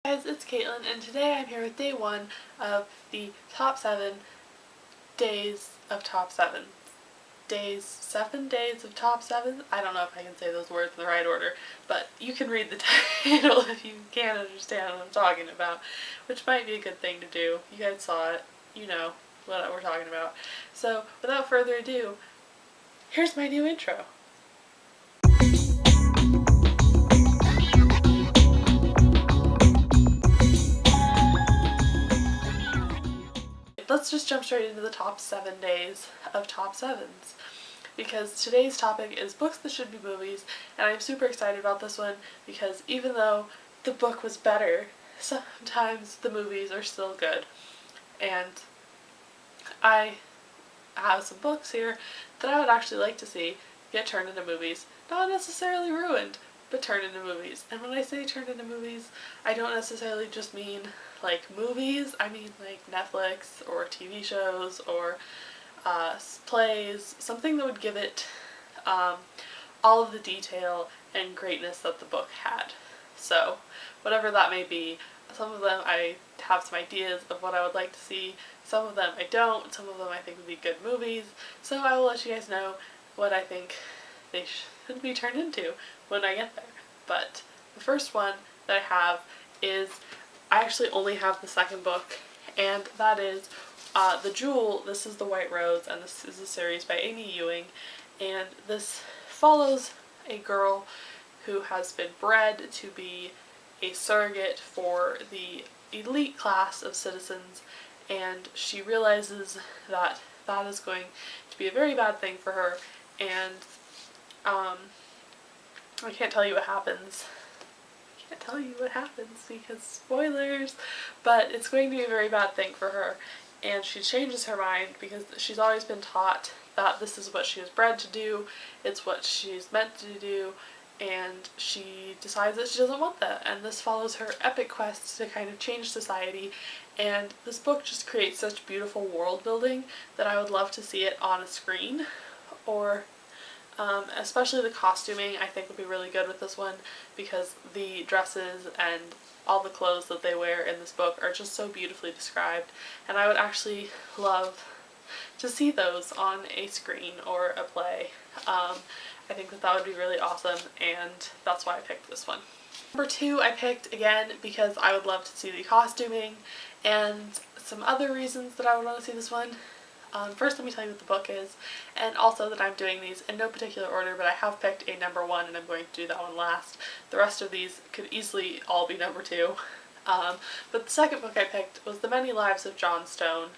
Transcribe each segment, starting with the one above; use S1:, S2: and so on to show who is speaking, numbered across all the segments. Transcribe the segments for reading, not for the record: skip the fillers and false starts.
S1: Guys, it's Caitlin, and today I'm here with day 1 of the top 7 days of top 7. 7 days of top 7? I don't know if I can say those words in the right order, but you can read the title if you can't understand what I'm talking about, which might be a good thing to do. You guys saw it, you know what we're talking about. So, without further ado, here's my new intro. Let's just jump straight into the top 7 days of top 7s, because today's topic is books that should be movies, and I'm super excited about this one because even though the book was better, sometimes the movies are still good. And I have some books here that I would actually like to see get turned into movies. Not necessarily ruined, but turned into movies. And when I say turned into movies, I don't necessarily just mean like movies, I mean like Netflix or TV shows or plays, something that would give it all of the detail and greatness that the book had. So whatever that may be, some of them I have some ideas of what I would like to see, some of them I don't, some of them I think would be good movies, so I will let you guys know what I think they should be turned into when I get there. But the first one that I have is, I actually only have the second book, and that is The Jewel, This is the White Rose, and this is a series by Amy Ewing, and this follows a girl who has been bred to be a surrogate for the elite class of citizens, and she realizes that that is going to be a very bad thing for her, and I can't tell you what happens. Because spoilers, but it's going to be a very bad thing for her, and she changes her mind because she's always been taught that this is what she was bred to do, it's what she's meant to do, and she decides that she doesn't want that, and this follows her epic quest to kind of change society. And this book just creates such beautiful world building that I would love to see it on a screen, or especially the costuming I think would be really good with this one, because the dresses and all the clothes that they wear in this book are just so beautifully described, and I would actually love to see those on a screen or a play. I think that would be really awesome, and that's why I picked this one. Number 2 I picked again because I would love to see the costuming, and some other reasons that I would want to see this one. First, let me tell you what the book is, and also that I'm doing these in no particular order, but I have picked a number 1 and I'm going to do that one last. The rest of these could easily all be number 2. But the second book I picked was The Many Lives of Johnstone.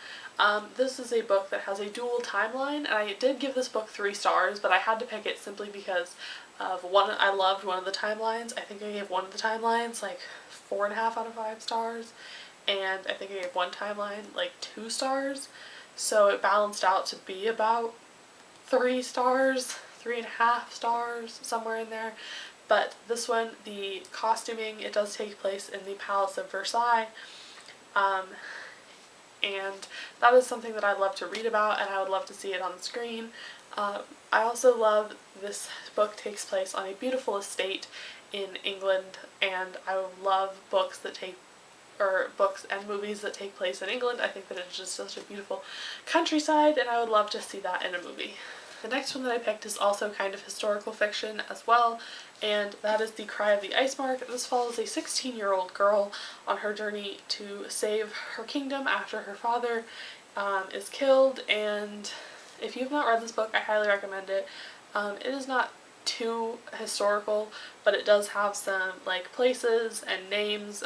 S1: This is a book that has a dual timeline, and I did give this book 3 stars, but I had to pick it simply because of one, I loved one of the timelines. I think I gave one of the timelines like 4.5 out of 5 stars, and I think I gave one timeline like 2 stars. So it balanced out to be about 3 stars, 3.5 stars, somewhere in there. But this one, the costuming, it does take place in the Palace of Versailles, and that is something that I'd love to read about, and I would love to see it on the screen. I also love this book takes place on a beautiful estate in England, and I love books that books and movies that take place in England. I think that it's just such a beautiful countryside, and I would love to see that in a movie. The next one that I picked is also kind of historical fiction as well, and that is The Cry of the Iceberg. This follows a 16-year-old girl on her journey to save her kingdom after her father is killed, and if you've not read this book, I highly recommend it. It is not too historical, but it does have some like places and names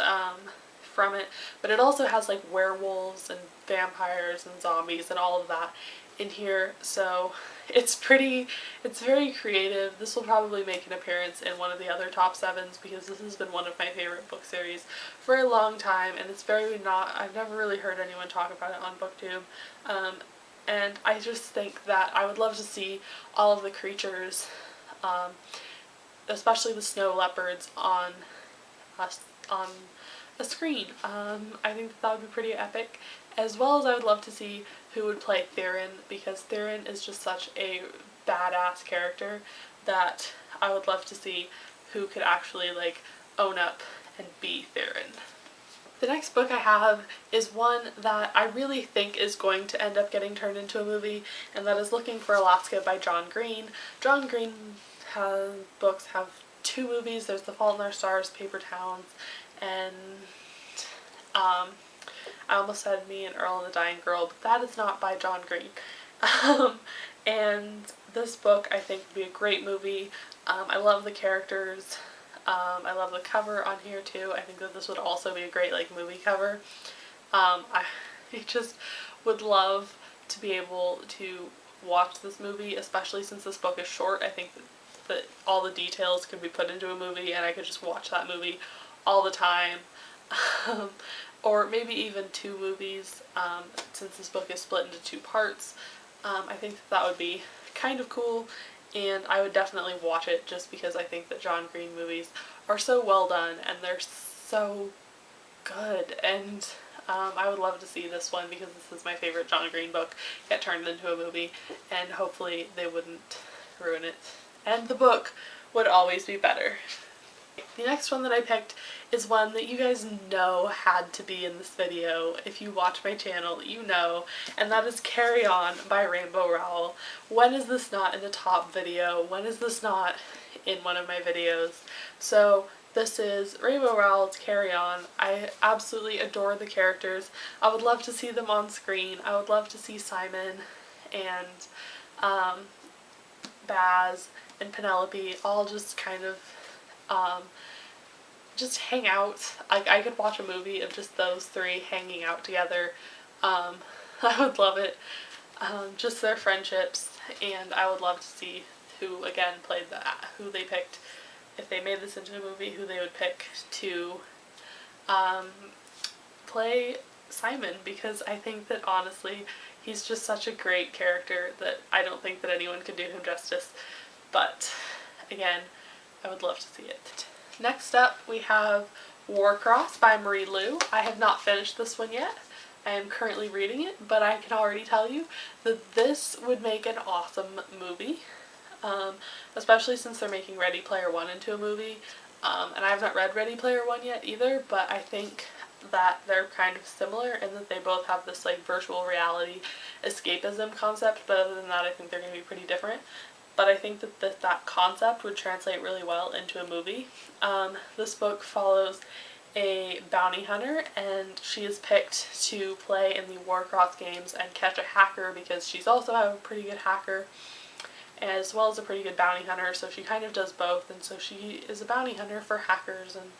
S1: from it, but it also has like werewolves and vampires and zombies and all of that in here, so it's very creative. This will probably make an appearance in one of the other top 7s because this has been one of my favorite book series for a long time, and it's I've never really heard anyone talk about it on BookTube, and I just think that I would love to see all of the creatures, especially the snow leopards, on a screen. I think that would be pretty epic, as well as I would love to see who would play Theron, because Theron is just such a badass character that I would love to see who could actually like own up and be Theron. The next book I have is one that I really think is going to end up getting turned into a movie, and that is Looking for Alaska by John Green. John Green books have 2 movies. There's The Fault in Our Stars, Paper Towns, and I almost said Me and Earl and the Dying Girl, but that is not by John Green. And this book I think would be a great movie. I love the characters. I love the cover on here too. I think that this would also be a great movie cover. I just would love to be able to watch this movie, especially since this book is short. I think that all the details could be put into a movie and I could just watch that movie all the time. Or maybe even 2 movies, since this book is split into 2 parts. I think that would be kind of cool, and I would definitely watch it just because I think that John Green movies are so well done and they're so good, and I would love to see this one because this is my favorite John Green book get turned into a movie, and hopefully they wouldn't ruin it. And the book would always be better. The next one that I picked is one that you guys know had to be in this video. If you watch my channel, you know, and that is Carry On by Rainbow Rowell. When is this not in the top video? When is this not in one of my videos? So this is Rainbow Rowell's Carry On. I absolutely adore the characters. I would love to see them on screen. I would love to see Simon and Baz and Penelope all just kind of just hang out. I could watch a movie of just those 3 hanging out together. I would love it. Just their friendships, and I would love to see who again played who they picked, if they made this into a movie, who they would pick to play Simon, because I think that honestly he's just such a great character that I don't think that anyone could do him justice, but again, I would love to see it. Next up we have Warcross by Marie Lu. I have not finished this one yet. I am currently reading it, but I can already tell you that this would make an awesome movie, especially since they're making Ready Player One into a movie, and I have not read Ready Player One yet either, but I think that they're kind of similar in that they both have this virtual reality escapism concept, but other than that I think they're going to be pretty different. But I think that that concept would translate really well into a movie. This book follows a bounty hunter, and she is picked to play in the Warcross games and catch a hacker because she's also a pretty good hacker as well as a pretty good bounty hunter, so she kind of does both, and so she is a bounty hunter for hackers and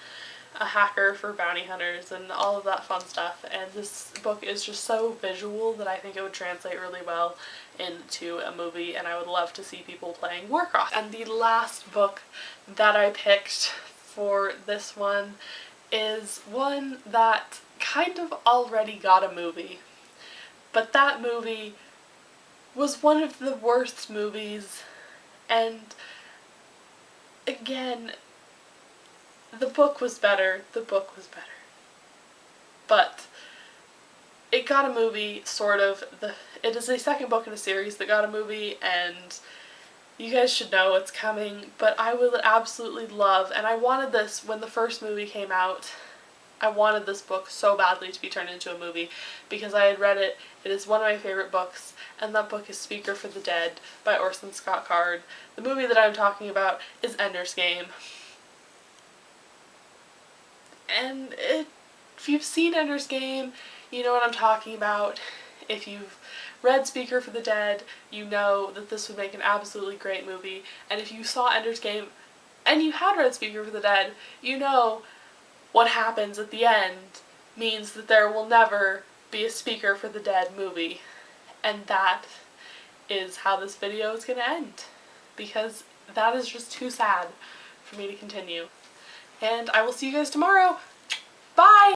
S1: a hacker for bounty hunters and all of that fun stuff. And this book is just so visual that I think it would translate really well into a movie, and I would love to see people playing Warcross. And the last book that I picked for this one is one that kind of already got a movie, but that movie was one of the worst movies, and again, the book was better, but it got a movie, sort of. It is the second book in a series that got a movie, and you guys should know it's coming, but I would absolutely love, and I wanted this when the first movie came out, I wanted this book so badly to be turned into a movie because I had read it. It is one of my favorite books, and that book is Speaker for the Dead by Orson Scott Card. The movie that I'm talking about is Ender's Game. And if you've seen Ender's Game, you know what I'm talking about. If you've read Speaker for the Dead, you know that this would make an absolutely great movie. And if you saw Ender's Game and you had read Speaker for the Dead, you know what happens at the end means that there will never be a Speaker for the Dead movie. And that is how this video is going to end, because that is just too sad for me to continue. And I will see you guys tomorrow. Bye!